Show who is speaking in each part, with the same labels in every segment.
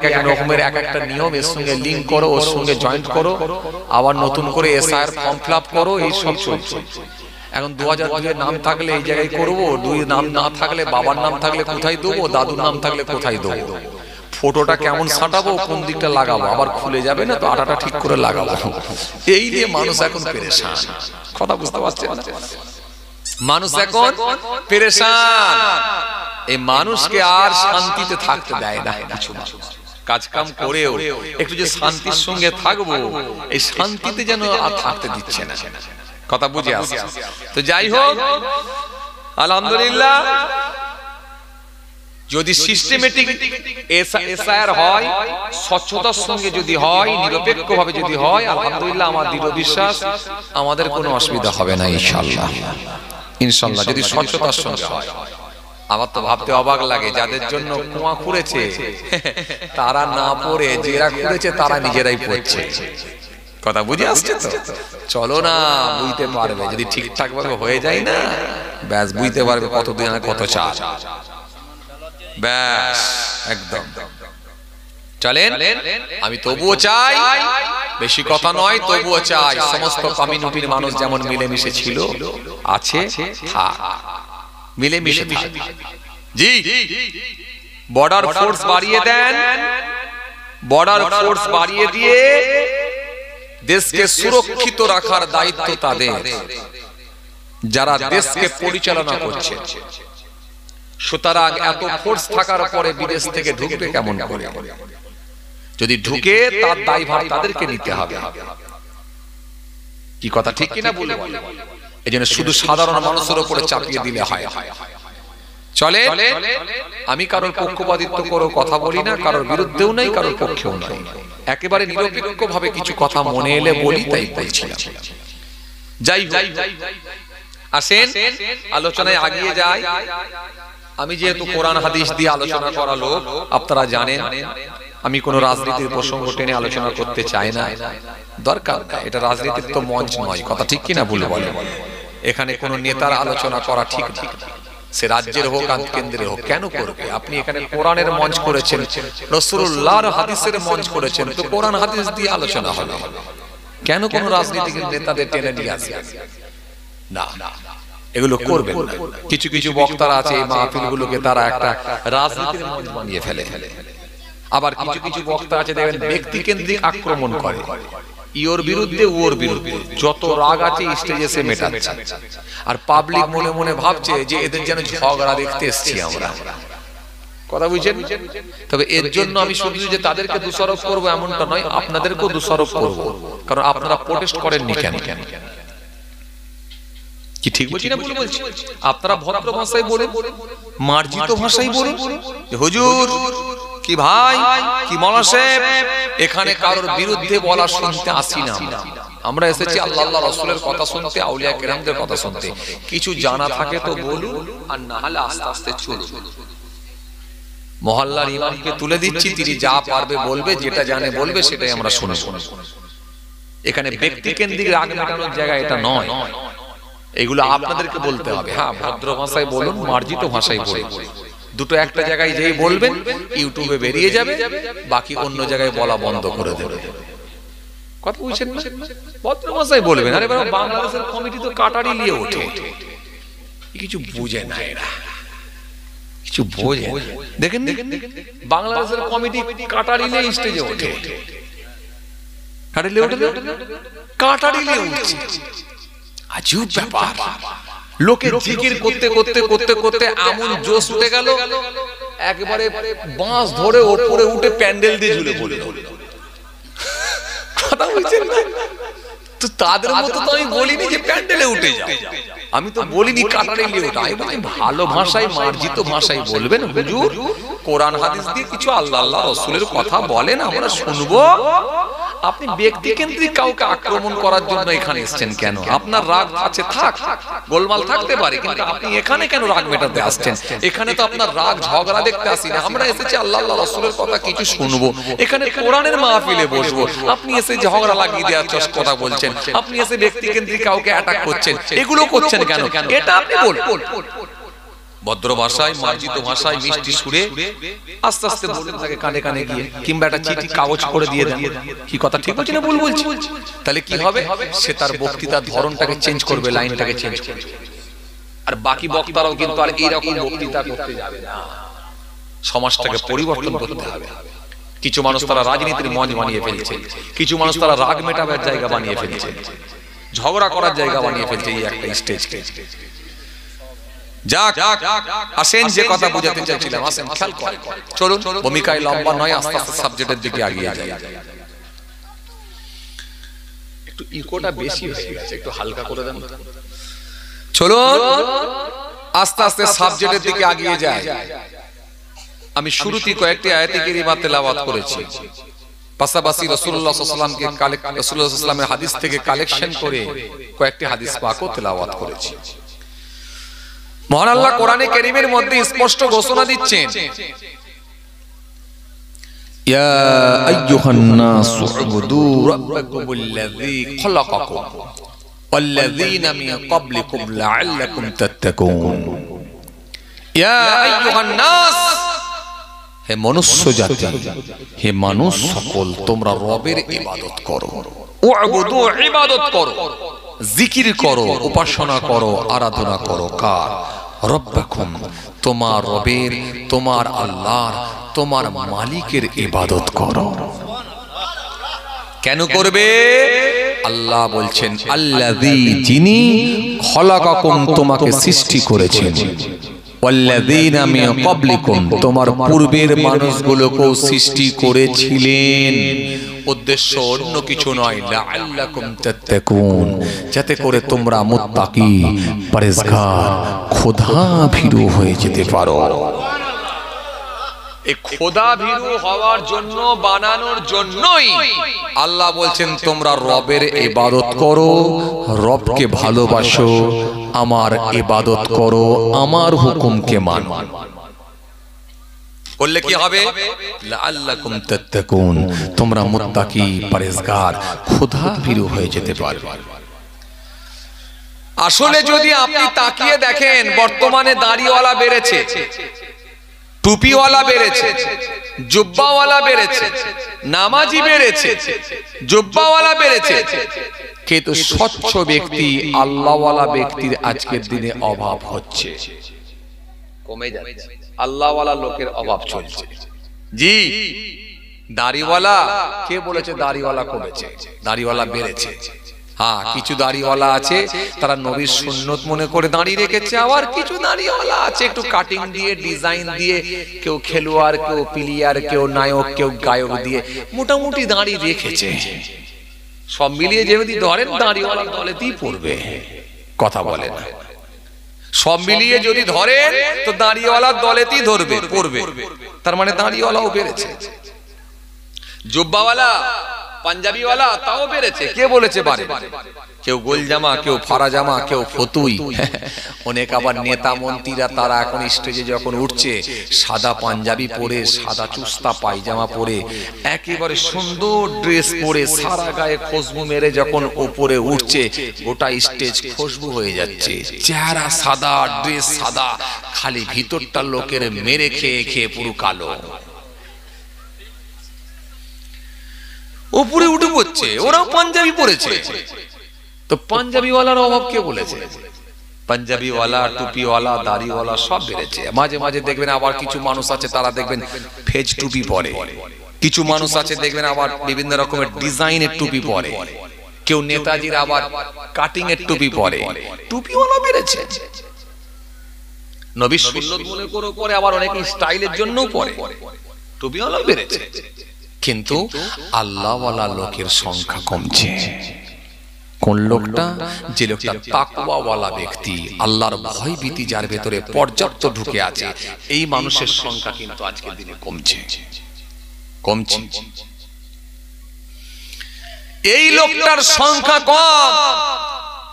Speaker 1: এক রকমের এক একটা নিয়ম, এর সঙ্গে লিঙ্ক করো, ওর সঙ্গে জয়েন্ট করো, আবার নতুন করে এসআইআর ফর্ম ফিল আপ করো, এই সব চলছে। এখন 2002 এর নাম থাকলে এই জায়গায় করবো, 2 নাম না থাকলে, বাবার নাম থাকলে কোথায় দেবো, দাদুর নাম থাকলে কোথায় দেবো, ফটোটা কেমন সাঁটাবো, কোন দিকটা লাগাবো, আবার খুলে যাবে না তো, আটাটা ঠিক করে লাগাবো। এই নিয়ে মানুষ এখন পেরেশান। কথা বুঝতে পারছেন? মানুষ এখন পেরেশান। এই মানুষকে আর শান্তিতে থাকতে দেয় না। কিছু কাজ কাম করেও একটু যে শান্তির সঙ্গে থাকবো, এই শান্তিতে যেন আর থাকতে দিচ্ছে না। কথা বুঝে আসছে? তো যাই হোক, আলহামদুলিল্লাহ, যদি সিস্টেমেটিক এসআইআর হয়, স্বচ্ছতার সঙ্গে যদি হয়, নিরপেক্ষভাবে যদি হয়, আলহামদুলিল্লাহ আমার দৃঢ় বিশ্বাস আমাদের কোনো অসুবিধা হবে না ইনশাআল্লাহ। ইনশাআল্লাহ যদি স্বচ্ছতার সঙ্গে হয়। আমার তো ভাবতে অবাক লাগে, যাদের জন্য কুয়া খুঁড়েছে তারা না পড়ে, যারা খুঁড়েছে তারা নিজেরাই পড়ছে। কথা বুঝে আসছে তো? চলো না, বুঝতে পারবে যদি ঠিকঠাক ভাবে হয়ে যায় না, ব্যাস বুঝতে পারবে কতদিন আর কত চাপ। ব্যাস একদম চলেন। আমি তবুও চাই, বেশি কথা নয়, তবুও চাই সমস্ত কমিউনিটির মানুষ যেমন মিলেমিশে ছিল, আছে, থাক, মিলেমিশে থাক। জি, বর্ডার ফোর্স বাড়িয়ে দেন, বর্ডার ফোর্স বাড়িয়ে দিয়ে দেশকে সুরক্ষিত রাখার দায়িত্ব তাদের, যারা দেশকে পরিচালনা করছে। সুতরাং এত ফোর্স থাকার পরে বিদেশ থেকে ঢুকবে কেমন করে? যদি ঢুকে তার দায়ভার তাদেরকে নিতে হবে। কি কথা ঠিক কিনা বলুন? এজন্য শুধু সাধারণ মানুষের উপরে চাপিয়ে দিলে হয়? চলে। আমি কারোর পক্ষপাতিত্ব করে কথা বলি না, কারোর বিরুদ্ধেও নাই, কারোর পক্ষেও নাই, একেবারে নিরপেক্ষভাবে কিছু কথা মনে এলে বলি, তাই বলছিলাম। যাই আসেন, আলোচনায় আগিয়ে যাই। আমি যেহেতু কোরআন হাদিস দিয়ে আলোচনা করা লোক, আপনারা জানেন আমি কোন রাজনীতির প্রসঙ্গ টেনে আলোচনা করতে চাই না, দরকার না, এটা রাজনীতির তো মঞ্চ নয়। কথা ঠিক কিনা ভুল বলে? এখানে কোন নেতার আলোচনা করা ঠিক না, সে রাজ্যের হোক আর কেন্দ্রের হোক। কেন করবে? আপনি এখানে কোরআনের মঞ্চ করেছেন, রাসূলুল্লাহর হাদিসের মঞ্চ করেছেন, তো কোরআন হাদিস দিয়ে আলোচনা হবে। কেন কোন রাজনীতিক নেতাদের টেনে নিয়ে আসে? না, এগুলো করবেন না। কিছু কিছু বক্তারা আছে, এই মাহফিলগুলোকে তারা একটা রাজনীতির মঞ্চ বানিয়ে ফেলে। আবার কিছু কিছু বক্তা আছে দেখবেন ব্যক্তি কেন্দ্রিক আক্রমণ করে, ইওর বিরুদ্ধে ওর বিরুদ্ধে, যত রাগ আছে স্টেজে সে মেটাচ্ছে। আর পাবলিক মনে মনে ভাবছে যে এদের যেন ঝগড়া দেখতে এসেছি আমরা। কথা বুঝছেন? তবে এর জন্য আমি শুধু যে তাদেরকে দোষারোপ করবো এমনটা নয়, আপনাদেরকেও দোষারোপ করবো, কারণ আপনারা প্রোটেস্ট করেননি কেন? কি ঠিক বলছি না ভুল বলছি? আপনারা ভদ্র ভাষায় বলেন, মার্জিত ভাষায় বলুন, হুজুর কি ভাই কি মাওলানা সাহেব, এখানে কারোর বিরুদ্ধে বলা শুনতে আসি না। আমরা এসেছি আল্লাহ আল্লাহ রাসূলের কথা শুনতে, আউলিয়া কেরামদের কথা শুনতে। কিছু জানা থাকে তো বলুন, আর না হলে আস্তে আস্তে চলুন। মহল্লার ইমামকে তুলে দিচ্ছি, তিনি যা পারবে বলবে, যেটা জানে বলবে, সেটাই আমরা শুনব। এখানে ব্যক্তি কেন্দ্রিক রাগ মেটানোর জায়গা এটা নয়, এগুলো আপনাদেরকে বলতে হবে। হ্যাঁ, ভদ্র ভাষায় বলুন, মার্জিত ভাষায় বলুন। দুটো একটা জায়গায় যেই বলবেন ইউটিউবে বেরিয়ে যাবে, বাকি অন্য জায়গায় বলা বন্ধ করে দেবে। কথা বুঝছেন না? ভদ্র ভাষায় বলবেন। আরে বাবা, বাংলাদেশের কমিটি তো কাটারি নিয়ে ওঠে, কিছু বুঝে না এরা, কিছু বোঝে। দেখেন বাংলাদেশের কমিটি কাটারি নিয়ে স্টেজে ওঠে, কাটারি ওঠে, কাটারি নিয়ে উঠছে। আজব ব্যাপার। লোকে জিকির করতে করতে করতে করতে এমন জোশ উঠে গেল, একেবারে বাঁশ ধরে ওপরে উঠে প্যান্ডেল দিয়ে ঝুলে পড়ল। কথা বুঝছেন না? তো তাদের মতো তো আমি বলিনি যে প্যান্ডেলে উঠে যাও, আমি তো বলিনি কাটারে নিয়ে ওঠা। আমি বলি ভালো ভাষায়, মার্জিত ভাষায় বলবেন। হুজুর কোরআন হাদিস দিয়ে কিছু আল্লাহ আল্লাহ রাসূলের কথা বলেন, আমরা শুনবো। আপনি ব্যক্তি কেন্দ্রিক কাউকে আক্রমণ করার জন্য এখানে এসেছেন কেন? আপনার রাগ আছে, থাক, গোলমাল থাকতে পারে, কিন্তু আপনি এখানে কেন রাগ মেটাতে আসছেন? এখানে তো আপনার রাগ ঝগড়া দেখতে আসি না, আমরা এসেছি আল্লাহ আল্লাহ রাসূলের কথা কিছু শুনবো, এখানে কোরআনের মাহফিলে বসবো। আপনি এসে ঝগড়া লাগিয়ে দেওয়ার কথা বলছেন, আপনি এসে ব্যক্তি কেন্দ্রিক কাউকে অ্যাটাক করছেন, এগুলো করছেন কেন? এটা আপনি বলুন। ভদ্র ভাষায়, মার্জিত ভাষায়, মিষ্টি সুরে আস্তে আস্তে বলতে থাকে কানে কানে গিয়ে, কিংবা একটা চিঠি কাগজ করে দিয়ে দেন, কি কথা ঠিক বলছি না ভুল বলছি? তাহলে কি হবে, সে তার বক্তৃতার ধরনটাকে চেঞ্জ করবে, লাইনটাকে চেঞ্জ করবে। আর বাকি বক্তারাও কিন্তু আর এইরকম বক্তৃতা করতে যাবে না, সমাজটাকে পরিবর্তন করতে হবে। কিছু মানুষ তারা রাজনীতির মঞ্চ বানিয়ে ফেলছে, কিছু মানুষ তারা রাগ মেটাবার জায়গা বানিয়ে ফেলছে, ঝগড়া করার জায়গা বানিয়ে ফেলছে এই একটা স্টেজকে। যাক, আসেন যে কথা বুঝাতে চাইছিলাম, আসেন খেয়াল করেন। চলুন, ভূমিকায় লম্বা নয়, আস্তে আস্তে সাবজেক্টের দিকে এগিয়ে যাই। একটু ইকোটা বেশি হয়ে গেছে, একটু হালকা করে দেন। চলুন আস্তে আস্তে সাবজেক্টের দিকে এগিয়ে যাই। আমি শুরুতেই কয়েকটি আয়াতে কারিমা তেলাওয়াত করেছি, পাশাপাশি রাসূলুল্লাহ সাল্লাল্লাহু আলাইহি ওয়াসাল্লামকে রাসূলুল্লাহ সাল্লাল্লাহু আলাইহি ওয়াসাল্লামের হাদিস থেকে কালেকশন করে কয়েকটি হাদিস পাকও তেলাওয়াত করেছি। মহান আল্লাহ কোরআনে কারীমের মধ্যে স্পষ্ট ঘোষণা দিচ্ছেন, ইয়া আইয়ুহান নাসু উবুদু রাব্বাকুমুল্লাযী খালাকাকুম ওয়াল্লাযীনা মিন ক্বাবলিকুম লাআল্লাকুম তাত্তাকুন। ইয়া আইয়ুহান নাস, হে মনুষ্য জাতি, হে মানুষ সকল, তোমরা রবের ইবাদত করো। উবুদু, ইবাদত করো, জিকির করো, উপাসনা করো, আরাধনা করো। কার? রব্বাকুম, তোমার রবের, তোমার আল্লাহর, তোমার মালিকের ইবাদত করো। কেন করবে? আল্লাহ বলছেন আল্লাযী, যিনি খলাকাকুম, তোমাকে সৃষ্টি করেছেন, ওয়াল্লাযীনা মিন ক্বাবলিকুম, তোমার পূর্বের মানুষগুলোকেও সৃষ্টি করেছিলেন। উদ্দেশ্য অন্য কিছু নয়, লাআল্লাকুম তাত্তাকুন, যাতে করে তোমরা মুত্তাকি, পরহেজগার, খোদা ভীরু হয়ে যেতে পারো। এই খোদা ভীরু হওয়ার জন্য, বানানোর জন্যই আল্লাহ বলছেন তোমরা রবের ইবাদত করো, রবকে ভালোবাসো, আমার ইবাদত করো, আমার হুকুমকে মানো। করলে কি হবে? লাআল্লাকুম তাত্তাকুন, তোমরা মুত্তাকি, পরহেজগার, খোদা ভীরু হয়ে যেতে পারবে। আসলে যদি আপনি তাকিয়ে দেখেন, বর্তমানে দাড়িওয়ালা বেড়েছে, টুপিওয়ালা বেড়েছে, জুব্বাওয়ালা বেড়েছে, নামাজি বেড়েছে, জুব্বাওয়ালা বেড়েছে, কিন্তু স্বচ্ছ ব্যক্তি, আল্লাহওয়ালা ব্যক্তির আজকের দিনে অভাব হচ্ছে, কমে যাচ্ছে। আল্লাহওয়ালা লোকের অভাব চলছে। জি, দাড়িওয়ালা, কে বলেছে দাড়িওয়ালা কমেছে? দাড়িওয়ালা বেড়েছে। হ্যাঁ, কিছু দাড়িওয়ালা আছে তারা নবীর সুন্নত মনে করে দাঁড়িয়ে রেখেছে, আবার কিছু দাড়িওয়ালা আছে একটু কাটিং দিয়ে, ডিজাইন দিয়ে, কেউ খেলোয়াড়, কেউ প্লেয়ার, কেউ নায়ক, কেউ গায়ক দিয়ে মোটামুটি দাঁড়িয়ে রেখেছে। সব মিলিয়ে যেমনি ধরেন দাড়িওয়ালা দলেতেই পড়বে, কথা বলে না। সব মিলিয়ে যদি ধরেন তো দাড়িওয়ালার দলেতেই ধরবে, পড়বে। তার মানে দাড়িওয়ালাও বেড়েছে, জুব্বাওয়ালা, পাঞ্জাবিওয়ালা তাও বেড়েছে। কে বলেছে বাড়ে? কেউ গোলজামা, কেউ ফারাজামা, কেউ ফতুই। অনেক আবার নেতা মন্ত্রীরা তারা এখন স্টেজে যখন উঠছে, সাদা পাঞ্জাবি পরে, সাদা চুস্তা পায়জামা পরে, একেবারে সুন্দর ড্রেস পরে, সারা গায়ে খুশবু মেরে যখন উপরে উঠছে, গোটা স্টেজ খুশবু হয়ে যাচ্ছে। চেহারা সাদা, ড্রেস সাদা, খালি ভিতরটা লোকের মেরে খেয়ে খেয়ে পুরো কালো। উপরে উঠে পড়ছে, ওরাও পাঞ্জাবি পরেছে। তো পাঞ্জাবিওয়ালার অভাব কে বলেছে? পাঞ্জাবিওয়ালা, টুপিওয়ালা, দাড়িওয়ালা সব বেড়েছে। মাঝে মাঝে দেখবেন আবার কিছু মানুষ আছে তারা দেখবেন ফেজ টুপি পরে, কিছু মানুষ আছে দেখবেন আবার বিভিন্ন রকমের ডিজাইনের টুপি পরে, কেউ নেতাজির আবার কাটিং এর টুপি পরে। টুপিওয়ালা বেড়েছে, নবীর সুন্নত মনে করে পরে, আবার অনেকে স্টাইলের জন্যও পরে। টুপিওয়ালা বেড়েছে, কিন্তু আল্লাহওয়ালা লোকের সংখ্যা কমছে। কোন লোকটা? যে লোকটা তাকওয়াওয়ালা ব্যক্তি, আল্লাহর ভয় ভীতি যার ভেতরে পর্যাপ্ত ঢুকে আছে, এই মানুষের সংখ্যা কিন্তু আজকের দিনে কমছে, কমছে। এই লোকটার সংখ্যা কম,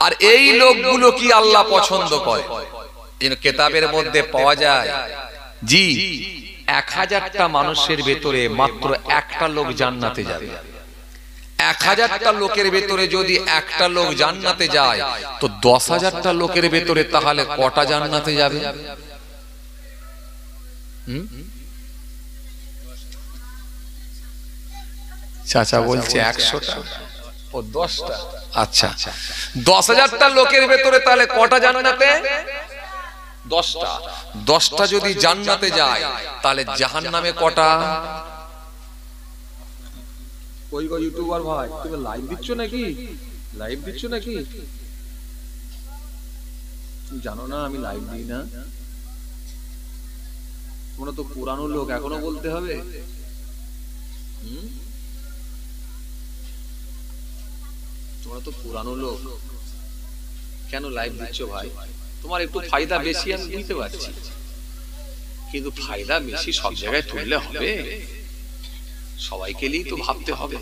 Speaker 1: আর এই লোকগুলো কি আল্লাহ পছন্দ করে? কিতাবের মধ্যে পাওয়া যায়, জি, 1000টা মানুষের ভেতরে মাত্র একটা লোক জান্নাতে যাবে। 1000টা লোকের ভেতরে যদি একটা লোক জান্নাতে যায়, তো 10,000টা লোকের ভেতরে তাহলে কটা জান্নাতে যাবে? চাচা বলছে 100টা ও 10টা। আচ্ছা 10,000টা লোকের ভেতরে তাহলে কটা জান্নাতে? 10টা। 10টা যদি জান্নাতে যায় তাহলে জাহান্নামে কটা?
Speaker 2: কই গো ইউটিউবার ভাই, তুমি লাইভ দিচ্ছ নাকি? লাইভ দিচ্ছ নাকি? তুমি জানো না আমি লাইভ দিই না? তোমরা তো পুরানো লোক, এখনো বলতে হবে? তোমরা তো পুরানো লোক, কেন লাইভ দিচ্ছ ভাই? তোমার একটু ফায়দা বেশি আমি বুঝতে পারছি, কিন্তু ফায়দা বেশি সব জায়গায় তুললে হবে? সবাইকে নিয়েই তো ভাবতে হবে।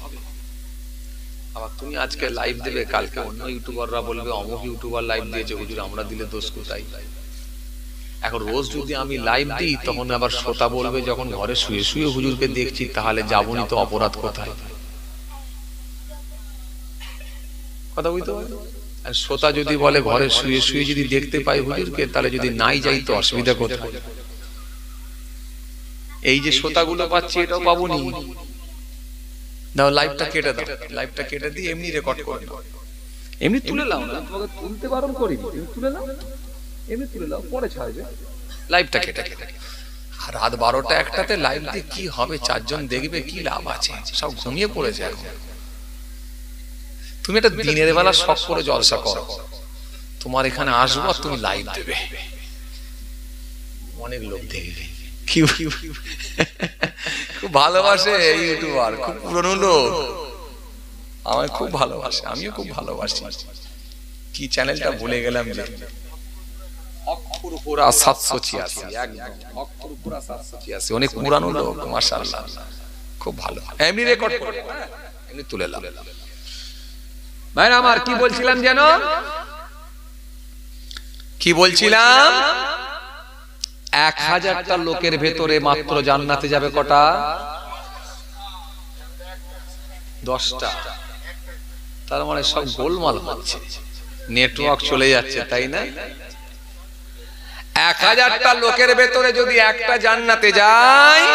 Speaker 2: আবার তুমি আজকে লাইভ দেবে, কালকে অন্য ইউটিউবাররা বলবে অমুক ইউটিউবার লাইভ দিয়েছে, হুজুর আমরা দিলে দোষ কোথায়? এখন রোজ যদি আমি লাইভ দিই তখন আবার শ্রোতা বলবে যখন ঘরে শুয়ে শুয়ে হুজুরকে দেখছি তাহলে যাবনি তো অপরাধ কোথায়? কথা বুঝতে পারো? আর শ্রোতা যদি বলে ঘরে শুয়ে শুয়ে যদি দেখতে পাই হুজুরকে তাহলে যদি নাই যাই তো অসুবিধা কোথায়? এই যে শ্রোতাগুলো পাচ্ছি এটাও পাবনি। দাও লাইভটা কেটে দাও, লাইভটা কেটে দিয়ে এমনি রেকর্ড করে দাও, এমনি তুলে নাও না, তোমাকে তুলতে বারণ করিনি, তুমি তুলে নাও, এমনি তুলে নাও, পরে ছাড়বে। লাইভটা কেটে আর রাত 12টা 1টাতে লাইভ দিয়ে কি হবে? 4 জন দেখবে, কি লাভ আছে? সব ঘুমিয়ে পড়েছে এখন। তুমি এটা দিনের বেলা শখ করে জলসা করো, তোমার এখানে আসবো আর তুমি লাইভ দেবে, অনেক লোক দেখবে। খুব ভালোবাসে এই ইউটিউবার, খুব পুরনো লোক, আমায় খুব ভালোবাসে, আমিও খুব ভালোবাসি। কি চ্যানেলটা ভুলে গেলাম যে, অক্ষরপুরা 786, একদম অক্ষরপুরা 786, অনেক পুরানো লোক, মাশাআল্লাহ খুব ভালো। এমনি রেকর্ড করে এমনি তুলে নাও। ভাই আমার কি বলছিলাম যেন, কি বলছিলাম? 1000টা লোকের ভেতরে মাত্র জান্নাতে যাবে কটা? 10টা। তার মানে সব গোলমাল হচ্ছে, নেটওয়ার্ক চলে যাচ্ছে, তাই না? 1000টা লোকের ভেতরে যদি একটা জান্নাতে যায়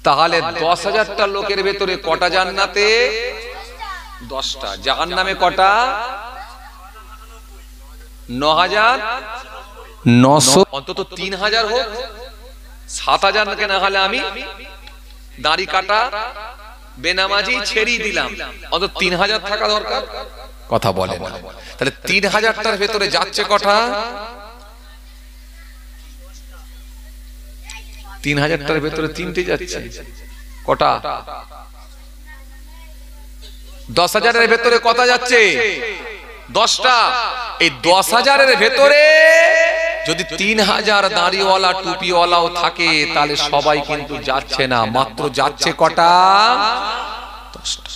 Speaker 2: তাহলে 10,000টা লোকের ভেতরে কটা জান্নাতে? 10টা। জাহান্নামে কটা? 9,900। অন্তত 3,000 হোক, 7,000 কে না হলে আমি দাড়ি কাটা বেনামাজি ছেড়িয়ে দিলাম, অন্তত 3,000 থাকা দরকার। কথা বলে না। তাহলে 3,000টার ভেতরে যাচ্ছে কটা? 3,000টার ভেতরে 3টে যাচ্ছে, কটা? 10,000-এর ভেতরে কটা যাচ্ছে? 10টা। এই 10,000-এর ভেতরে যদি 3,000 দাড়িওয়ালা টুপিওয়ালাও থাকে তাহলে সবাই কিন্তু যাচ্ছে না, মাত্র যাচ্ছে কটা? 10টা।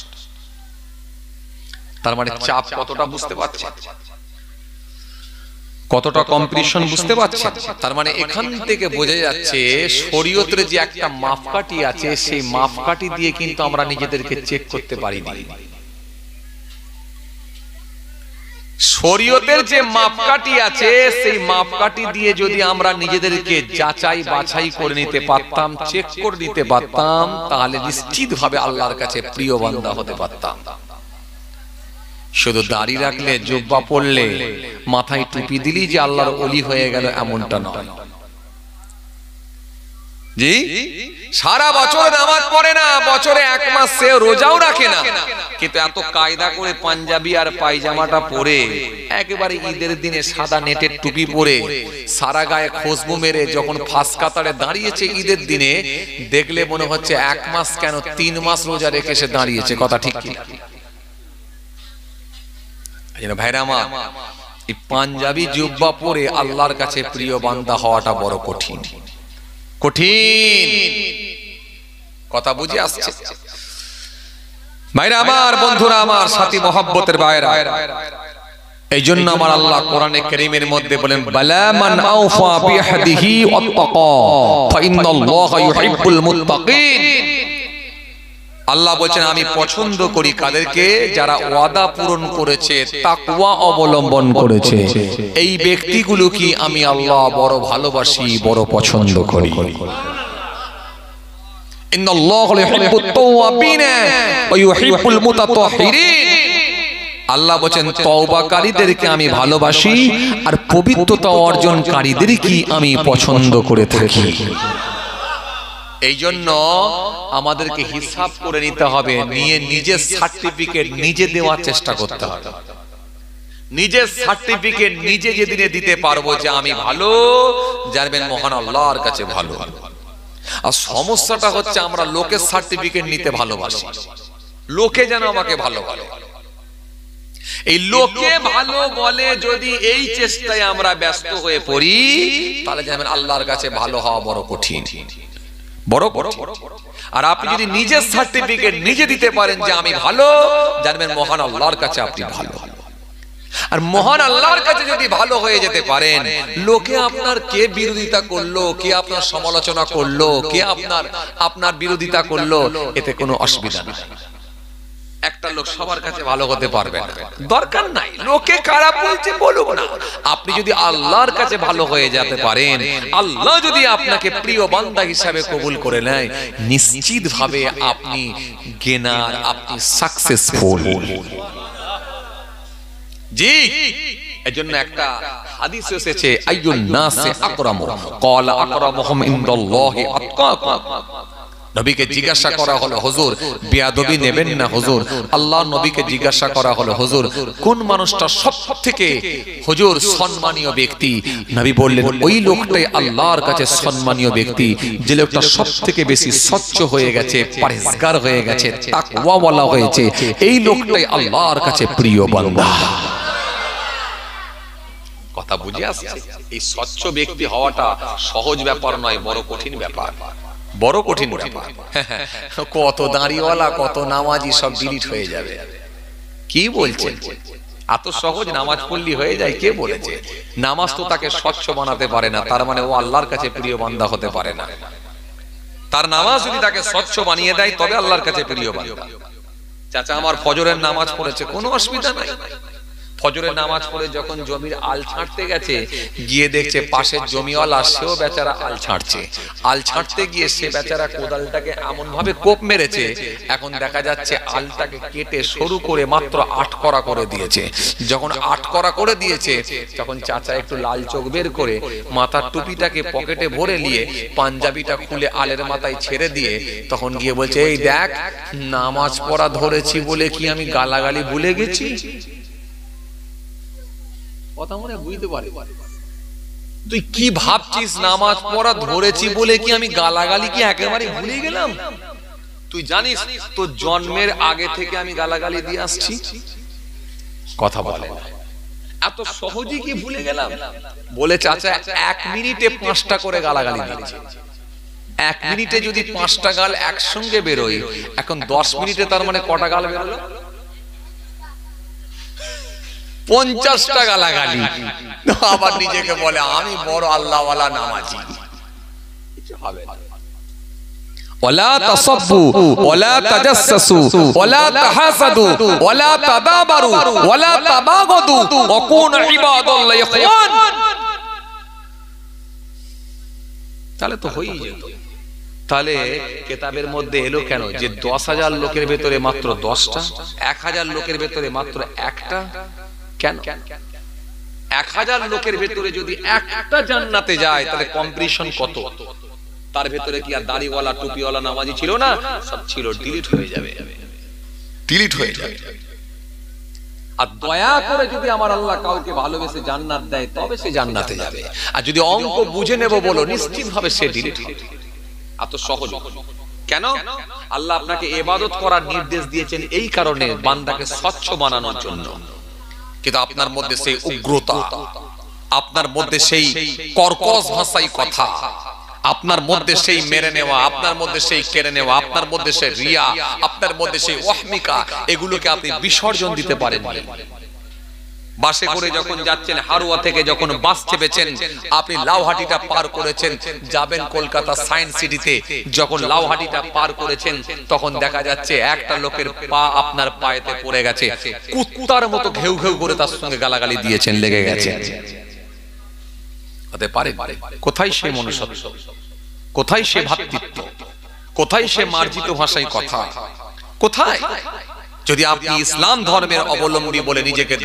Speaker 2: তার মানে চাপ কতটা বুঝতে পারছেন? কতটা কম্পিটিশন বুঝতে পারছেন? তার মানে এখান থেকে বোঝা যাচ্ছে শরীয়তের যে একটা মাপকাঠি আছে সেই মাপকাঠি দিয়ে কিন্তু আমরা নিজেদেরকে চেক করতে পারিনি। শরীয়তের যে মাপকাঠি আছে সেই মাপকাঠি দিয়ে যদি আমরা নিজেদেরকে যাচাই বাছাই করে নিতে পারতাম, চেক করে নিতে পারতাম, তাহলে নিশ্চিতভাবে আল্লাহর কাছে প্রিয় বান্দা হতে পারতাম। শুধু দাড়ি রাখলে, জুব্বা পরলে, মাথায় টুপি দিলি যে আল্লাহর ওলি হয়ে গেল এমনটা নয়। জি, সারা বছর নামাজ পড়ে না, বছরে 1 মাস সে রোজাও রাখে না, কিন্তু এত কায়দা করে পাঞ্জাবি আর পায়জামাটা পরে একেবারে ঈদের দিনে সাদা নেটের টুপি পরে সারা গায়ে খুশবু মেরে যখন ফাঁস কাতারে দাঁড়িয়েছে ঈদের দিনে, দেখলে মনে হচ্ছে 1 মাস কেন 3 মাস রোজা রেখে সে দাঁড়িয়েছে। কথা ঠিক কি? ভাইরা আমার, এই পাঞ্জাবি জুব্বা পরে আল্লাহর কাছে প্রিয় বান্দা হওয়াটা বড় কঠিন, কঠিন। কথা বুঝে আসছে? ভাইরা আমার, বন্ধুরা আমার, সাথী মহব্বতের ভাইরা, এই জন্য আমার আল্লাহ কোরআনে কারীমের মধ্যে বলেন, বালা মান আওফা বিহাদিহি ওয়াত্তাকা ফা ইন্নাল্লাহা ইউহিব্বুল মুত্তাকিন।
Speaker 1: আল্লাহ বলছেন আমি পছন্দ করি কাদেরকে, যারা ওয়াদা পূরণ করেছে, তাকওয়া অবলম্বন করেছে, এই ব্যক্তিগুলো কি আমি আল্লাহ বড় ভালোবাসি, বড় পছন্দ করি। ইন্নাল্লাহু ইউহিব্বুত তাওয়াবিনা ওয়া ইউহিব্বুল মুতাতাহহিরিন। আল্লাহ বলেন তওবাকারীদেরকে আমি ভালোবাসি আর পবিত্রতা অর্জনকারীদেরকে আমি পছন্দ করে থাকি। এই জন্য আমাদেরকে হিসাব করে নিতে হবে, নিয়ে নিজের সার্টিফিকেট নিজে দেওয়ার চেষ্টা করতে হবে। নিজের সার্টিফিকেট নিজে যেদিনে দিতে পারবো যে আমি ভালো, জানবেন মহান আল্লাহর কাছে ভালো। আর সমস্যাটা হচ্ছে আমরা লোকের সার্টিফিকেট নিতে ভালোবাসি, লোকে যেন আমাকে ভালো বলে। এই লোকে ভালো বলে যদি এই চেষ্টায় আমরা ব্যস্ত হয়ে পড়ি, তাহলে জানবেন আল্লাহর কাছে ভালো হওয়া বড় কঠিন, বড় কঠিন। আর আপনি যদি নিজের সার্টিফিকেট নিজে দিতে পারেন যে আমি ভালো, জানবেন মহান আল্লাহর কাছে আপনি ভালো। আর মহান আল্লাহর কাছে যদি ভালো হয়ে যেতে পারেন, লোকে আপনার কে বিরোধিতা করলো, কে আপনার সমালোচনা করলো, কে আপনার বিরোধিতা করলো, এতে কোনো অসুবিধা নেই। একটা লোক সবার কাছে ভালো হতে পারবে না, দরকার নাই লোকে খারাপ বলছে বলুক না। আপনি যদি আল্লাহর কাছে ভালো হয়ে যেতে পারেন, আল্লাহ যদি আপনাকে প্রিয় বান্দা হিসাবে কবুল করে নেয়, নিশ্চিত ভাবে আপনি গেনার, আপনি সাকসেসফুল। জি, এজন্য একটা হাদিস এসেছে আইয়ুন নাসি আকরামু ক্বালা আকরামুহুম ইনদাল্লাহি আতকাকুম। নবীকে জিজ্ঞাসা করা হলো, হুজুর বেয়াদবি নেবেন না হুজুর, আল্লাহর নবীকে জিজ্ঞাসা করা হলো, হুজুর কোন মানুষটা সবথেকে হুজুর সম্মানীয় ব্যক্তি? নবী বললেন ওই লোকটাই আল্লাহর কাছে সম্মানীয় ব্যক্তি যে লোকটা সবথেকে বেশি স্বচ্ছ হয়ে গেছে, পরহেজগার হয়ে গেছে, তাকওয়াওয়ালা হয়েছে, এই লোকটাই আল্লাহর কাছে প্রিয় বান্দা। কথা বুঝে আসছে? এই স্বচ্ছ ব্যক্তি হওয়াটা সহজ ব্যাপার নয়, বড় কঠিন ব্যাপার, বড় কঠিন ব্যাপার। কত দাঁড়িওয়ালা, কত নামাজি সব ডিলিট হয়ে যাবে। কি বলছেন? এত সহজ নামাজ পড়লি হয়ে যায়? কে বলেছে? নামাজ তো তাকে স্বচ্ছ বানাতে পারে না, তার মানে ও আল্লাহর কাছে প্রিয় বান্দা হতে পারে না। তার নামাজ যদি তাকে স্বচ্ছ বানিয়ে দেয় তবে আল্লাহর কাছে প্রিয় বান্দা। চাচা আমার ফজরের নামাজ পড়েছে, কোনো অসুবিধা নাই। ফজরের নামাজ পড়ে যখন জমির আল ছাঁটতে গেছে, গিয়ে দেখছে পাশের জমিওয়ালা সেও বেচারা আল ছাঁটছে। আল ছাঁটতে গিয়ে সে বেচারা কোদালটাকে এমন ভাবে কোপ মেরেছে, এখন দেখা যাচ্ছে আলটাকে কেটে সরু করে মাত্র 8 করা করে দিয়েছে। যখন 8 করা করে দিয়েছে, তখন চাচা একটু লাল চোখ বের করে মাথার টুপিটাকে পকেটে ভরে নিয়ে পাঞ্জাবিটা খুলে আলের মাথায় ছেড়ে দিয়ে তখন গিয়ে বলছে, এই দেখ নামাজ পড়া ধরেছি বলে কি আমি গালাগালি ভুলে গেছি? কথা মনে বুঝতে পারে? তুই কি ভাবছিস নামাজ পড়া ধরেছি বলে কি আমি গালাগালি কি একেবারে ভুলে গেলাম? তুই জানিস তো জন্মের আগে থেকে আমি গালাগালি দিয়ে আসছি। কথা বলে এত সহজে কি ভুলে গেলাম? বলে চাচা 1 মিনিটে 5টা করে গালাগালি দিচ্ছে। 1 মিনিটে যদি 5টা গাল একসঙ্গে বেরোয়, এখন 10 মিনিটে তার মানে কটা গাল বেরোলো? 50টা গালাগালি। আবার নিজেকে বলে আমি বড় আল্লাহওয়ালা নামাজি। হবে না। ওয়ালা তাসাব্বু ওয়ালা তাজাসসু ওয়ালা তাহাসাদু ওয়ালা তাদাবারু ওয়ালা তাবাগাদু ওয়া কুনু ইবাদাল্লাহি ইখওয়ান। তাহলে তো হয়েই যেত। তাহলে কিতাবের মধ্যে এলো কেন যে 10,000 লোকের ভেতরে মাত্র 10টা, 1000 লোকের ভেতরে মাত্র 1টা? কেন? 1000 লোকের ভেতরে যদি 1টা জান্নাতে যায়, তাহলে কম্পিটিশন কত? তার ভেতরে কি আর দাড়িওয়ালা টুপিওয়ালা নামাজি ছিল না? সব ছিল, ডিলিট হয়ে যাবে, ডিলিট হয়ে যাবে। আর দয়া করে যদি আমার আল্লাহ কাউকে ভালোবেসে জান্নাত দেয়, তবে সে জান্নাতে যাবে। আর যদি অঙ্ক বুঝে নেব বলো, নিশ্চিত ভাবে সে ডিলিট হবে। এত সহজ কেন? আল্লাহ আপনাকে ইবাদত করার নির্দেশ দিয়েছেন এই কারণে, বান্দাকে স্বচ্ছ বানানোর জন্য। কিন্তু আপনার মধ্যে সেই উগ্রতা, আপনার মধ্যে সেই কর্কশ ভাষায় কথা, আপনার মধ্যে সেই মেরে নেওয়া, আপনার মধ্যে সেই কেড়ে নেওয়া, আপনার মধ্যে সেই রিয়া, আপনার মধ্যে সেই ওয়াহমিকা, এগুলোকে আপনি বিসর্জন দিতে পারেন না। বাসে করে যখন যাচ্ছেন, হারোয়া থেকে যখন বাস চেপেছেন, আপনি লাউহাটিটা পার করেছেন, যাবেন কলকাতা সায়েন্স সিটিতে, যখন লাউহাটিটা পার করেছেন তখন দেখা যাচ্ছে একটা লোকের পা আপনার পায়েতে পড়ে গেছে, কুত্তার মতো ঘেউ ঘেউ করে তার সঙ্গে গালাগালি দিয়েছেন, লেগে গেছে। হতে পারে? কোথায় সে মনুষ্যত্ব, কোথায় সে ভ্রাতৃত্ব, কোথায় সে মার্জিত ভাষায় কথা, কোথায়? যদি আপনি ইসলাম ধর্মের অবলম্বী বলে নিজেকে